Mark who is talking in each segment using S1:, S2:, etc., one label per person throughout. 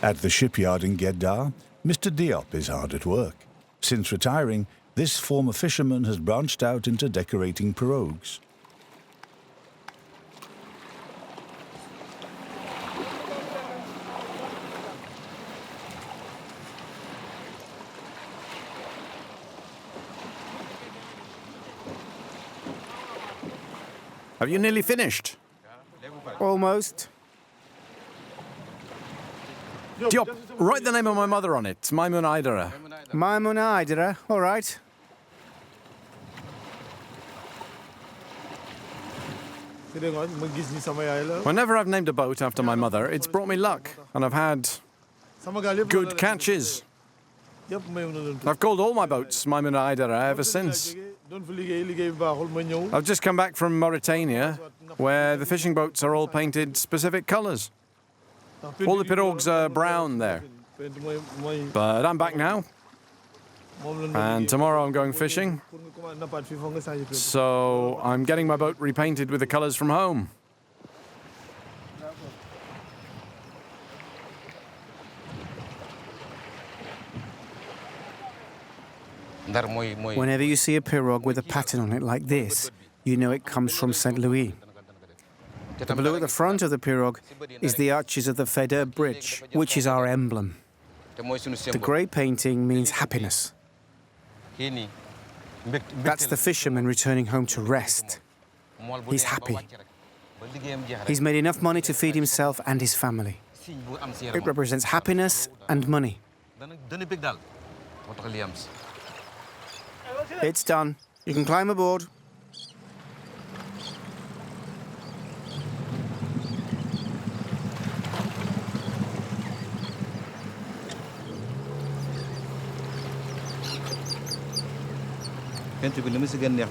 S1: At the shipyard in Gedda, Mr. Diop is hard at work. Since retiring, this former fisherman has branched out into decorating pirogues.
S2: Have you nearly finished?
S3: Almost.
S2: Diop, write the name of my mother on it. Maimun Aidara.
S3: Maimun Aidara, all right.
S2: Whenever I've named a boat after my mother, it's brought me luck, and I've had good catches. I've called all my boats Maimun Aidara ever since. I've just come back from Mauritania, where the fishing boats are all painted specific colours. All the pirogues are brown there. But I'm back now, and tomorrow I'm going fishing. So I'm getting my boat repainted with the colours from home.
S3: Whenever you see a pirogue with a pattern on it like this, you know it comes from St. Louis. The blue at the front of the pirogue is the arches of the Feder Bridge, which is our emblem. The grey painting means happiness. That's the fisherman returning home to rest. He's happy. He's made enough money to feed himself and his family. It represents happiness and money. It's done. You can climb aboard.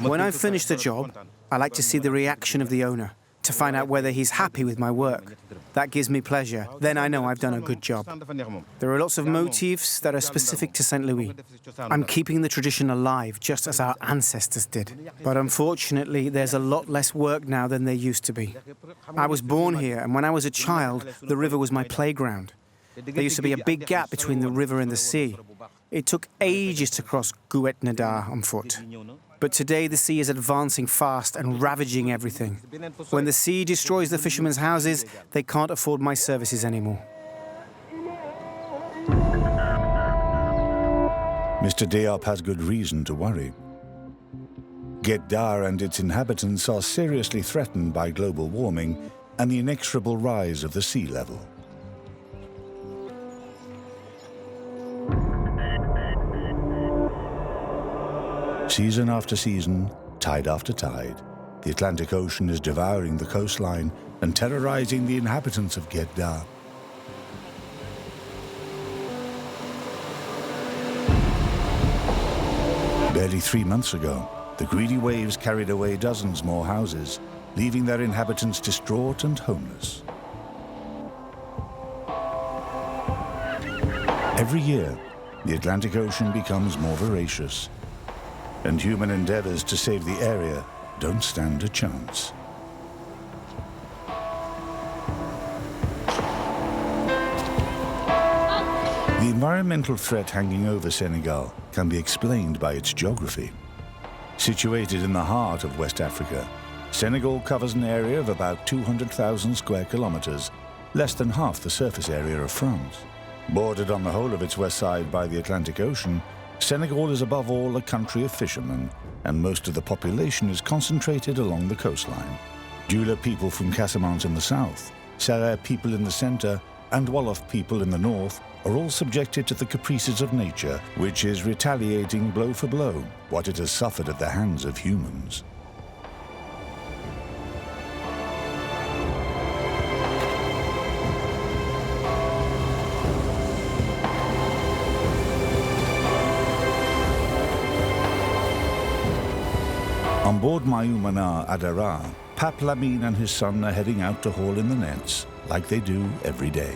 S3: When I finish the job, I like to see the reaction of the owner, to find out whether he's happy with my work. That gives me pleasure. Then I know I've done a good job. There are lots of motifs that are specific to St. Louis. I'm keeping the tradition alive, just as our ancestors did. But unfortunately, there's a lot less work now than there used to be. I was born here, and when I was a child, the river was my playground. There used to be a big gap between the river and the sea. It took ages to cross Guet Nadar on foot. But today the sea is advancing fast and ravaging everything. When the sea destroys the fishermen's houses, they can't afford my services anymore.
S1: Mr. Diop has good reason to worry. Gedda and its inhabitants are seriously threatened by global warming and the inexorable rise of the sea level. Season after season, tide after tide, the Atlantic Ocean is devouring the coastline and terrorizing the inhabitants of Gedda. Barely 3 months ago, the greedy waves carried away dozens more houses, leaving their inhabitants distraught and homeless. Every year, the Atlantic Ocean becomes more voracious, and human endeavors to save the area don't stand a chance. The environmental threat hanging over Senegal can be explained by its geography. Situated in the heart of West Africa, Senegal covers an area of about 200,000 square kilometers, less than half the surface area of France. Bordered on the whole of its west side by the Atlantic Ocean, Senegal is above all a country of fishermen, and most of the population is concentrated along the coastline. Dula people from Casamance in the south, Serer people in the center, and Wolof people in the north are all subjected to the caprices of nature, which is retaliating blow for blow what it has suffered at the hands of humans. On board Mayumana Adara, Pap Lamine and his son are heading out to haul in the nets, like they do every day.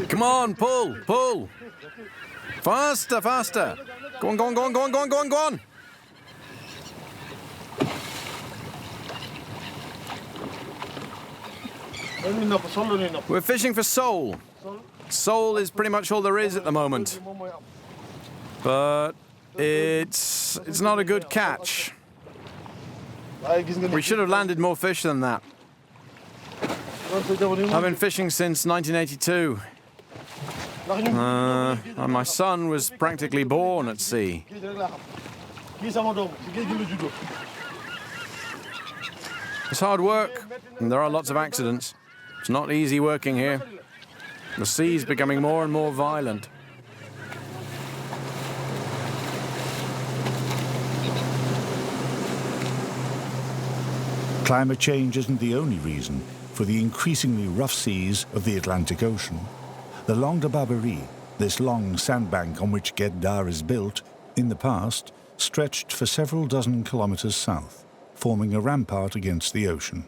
S2: Come on, pull, pull. Faster, faster. Go on, go on, go on, go on, go on, go on, go on. We're fishing for sole. Sole is pretty much all there is at the moment. But it's not a good catch. We should have landed more fish than that. I've been fishing since 1982. And my son was practically born at sea. It's hard work, and there are lots of accidents. It's not easy working here. The sea's becoming more and more violent.
S1: Climate change isn't the only reason for the increasingly rough seas of the Atlantic Ocean. The Langue de Barbarie, this long sandbank on which Dar is built, in the past stretched for several dozen kilometers south, forming a rampart against the ocean.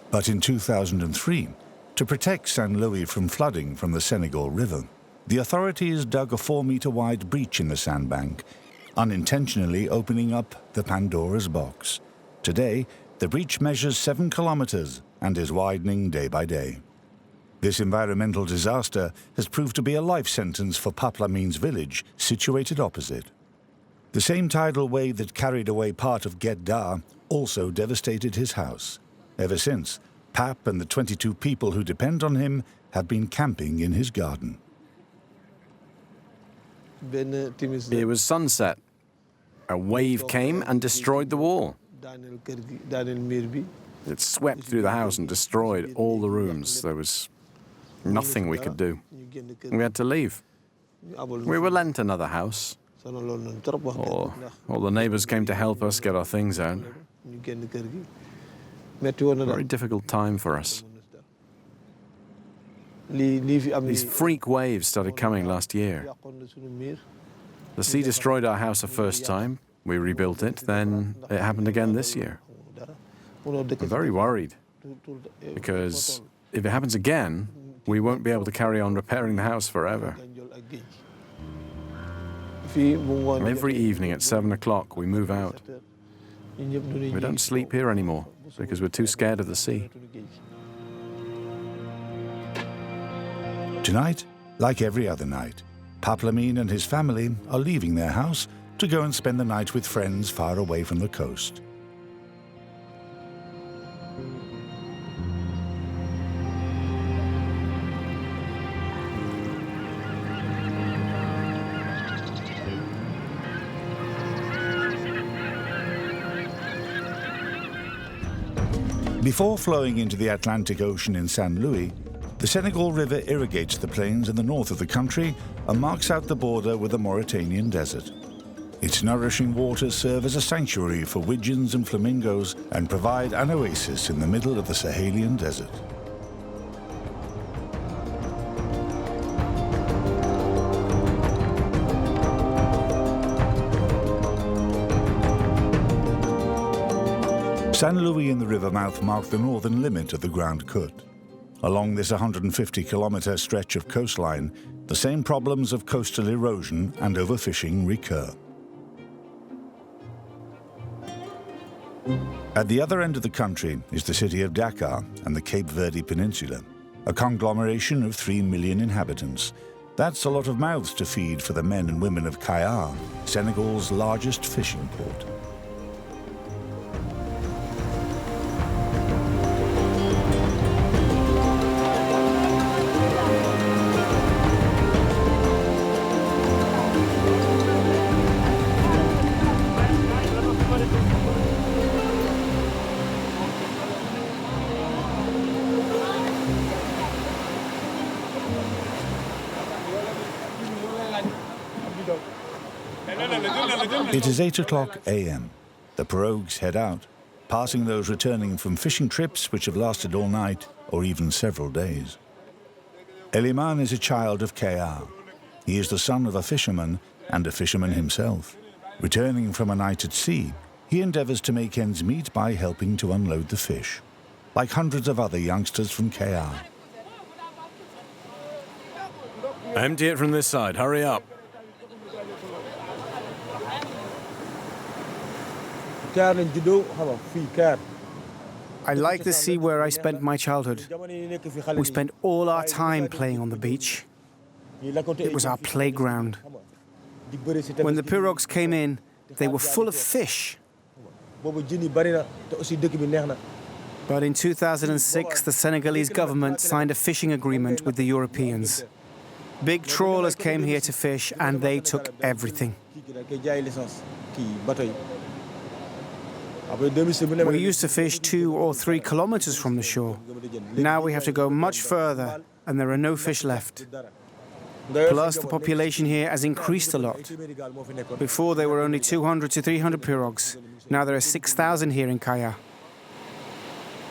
S1: But in 2003, to protect Saint Louis from flooding from the Senegal River, the authorities dug a 4-meter-wide breach in the sandbank, unintentionally opening up the Pandora's box. Today, the breach measures 7 kilometers and is widening day by day. This environmental disaster has proved to be a life sentence for Paplamine's village, situated opposite. The same tidal wave that carried away part of Dar also devastated his house. Ever since, Pap and the 22 people who depend on him have been camping in his garden.
S2: It was sunset. A wave came and destroyed the wall. It swept through the house and destroyed all the rooms. There was nothing we could do. We had to leave. We were lent another house. All the neighbors came to help us get our things out. Very difficult time for us. These freak waves started coming last year. The sea destroyed our house the first time. We rebuilt it, then it happened again this year. I'm very worried, because if it happens again, we won't be able to carry on repairing the house forever. Every evening at 7 o'clock, we move out. We don't sleep here anymore, because we're too scared of the sea.
S1: Tonight, like every other night, Paplamine and his family are leaving their house to go and spend the night with friends far away from the coast. Before flowing into the Atlantic Ocean in Saint Louis, the Senegal River irrigates the plains in the north of the country and marks out the border with the Mauritanian desert. Its nourishing waters serve as a sanctuary for widgeons and flamingos and provide an oasis in the middle of the Sahelian desert. Saint Louis in the river mouth mark the northern limit of the Grande Côte. Along this 150-kilometer stretch of coastline, the same problems of coastal erosion and overfishing recur. At the other end of the country is the city of Dakar and the Cape Verde Peninsula, a conglomeration of 3 million inhabitants. That's a lot of mouths to feed for the men and women of Kayar, Senegal's largest fishing port. It is 8 o'clock a.m. The pirogues head out, passing those returning from fishing trips which have lasted all night or even several days. Eliman is a child of Kayar. He is the son of a fisherman and a fisherman himself. Returning from a night at sea, he endeavors to make ends meet by helping to unload the fish, like hundreds of other youngsters from Kayar.
S2: Empty it from this side. Hurry up.
S3: I like the sea where I spent my childhood. We spent all our time playing on the beach. It was our playground. When the pirogues came in, they were full of fish. But in 2006, the Senegalese government signed a fishing agreement with the Europeans. Big trawlers came here to fish, and they took everything. We used to fish 2 or 3 kilometers from the shore. Now we have to go much further, and there are no fish left. Plus, the population here has increased a lot. Before, there were only 200 to 300 pirogues. Now there are 6,000 here in Kaya.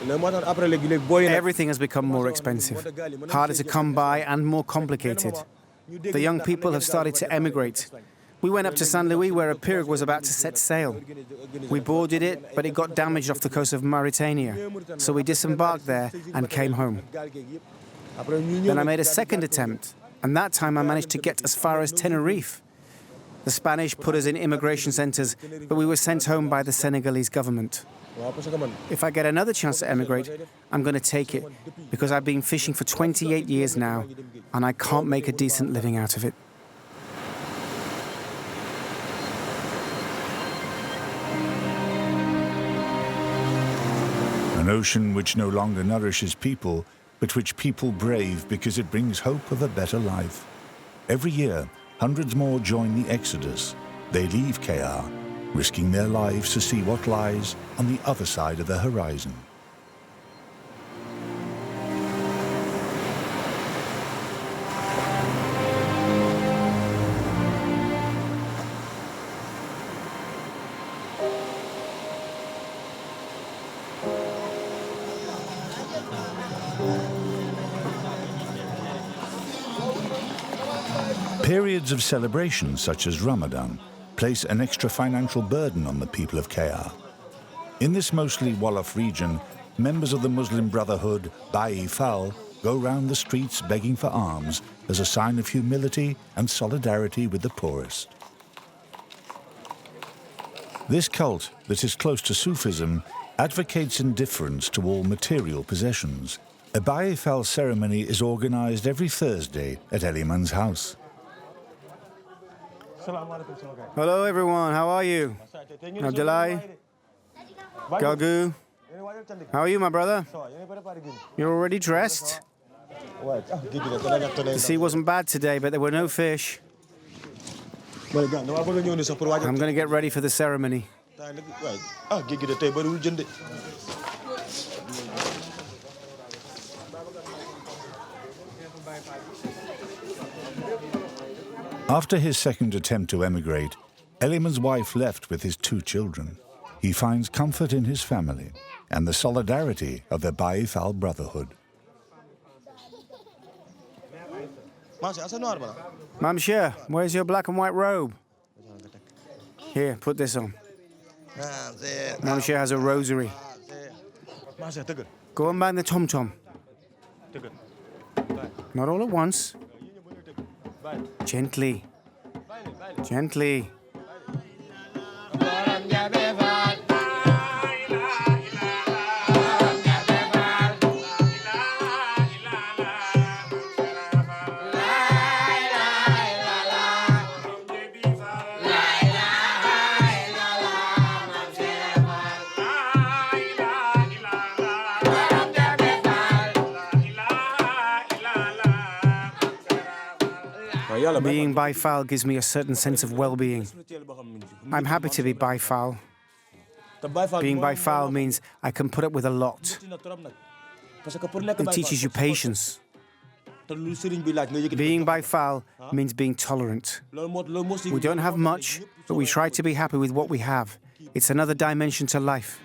S3: Everything has become more expensive, harder to come by and more complicated. The young people have started to emigrate. We went up to Saint Louis where a pirogue was about to set sail. We boarded it, but it got damaged off the coast of Mauritania. So we disembarked there and came home. Then I made a second attempt, and that time I managed to get as far as Tenerife. The Spanish put us in immigration centers, but we were sent home by the Senegalese government. If I get another chance to emigrate, I'm going to take it, because I've been fishing for 28 years now, and I can't make a decent living out of it.
S1: An ocean which no longer nourishes people, but which people brave because it brings hope of a better life. Every year, hundreds more join the exodus. They leave KR, risking their lives to see what lies on the other side of the horizon. Periods of celebration, such as Ramadan, place an extra financial burden on the people of KR. In this mostly Wolof region, members of the Muslim Brotherhood, Bayi Fal, go round the streets begging for alms as a sign of humility and solidarity with the poorest. This cult, that is close to Sufism, advocates indifference to all material possessions. A Bayi Fal ceremony is organized every Thursday at Eliman's house.
S3: Hello everyone, how are you? Abdullah? Galgu? How are you, my brother? You're already dressed? The sea wasn't bad today, but there were no fish. I'm going to get ready for the ceremony.
S1: After his second attempt to emigrate, Eliman's wife left with his 2 children. He finds comfort in his family and the solidarity of the Bayi Fal Brotherhood.
S3: Mamshir, where's your black and white robe? Here, put this on. Mamshir has a rosary. Go and bang the tom-tom. Not all at once. Gently. Gently. Being Bayi Fal gives me a certain sense of well-being. I'm happy to be Bayi Fal. Being Bayi Fal means I can put up with a lot. It teaches you patience. Being Bayi Fal means being tolerant. We don't have much, but we try to be happy with what we have. It's another dimension to life.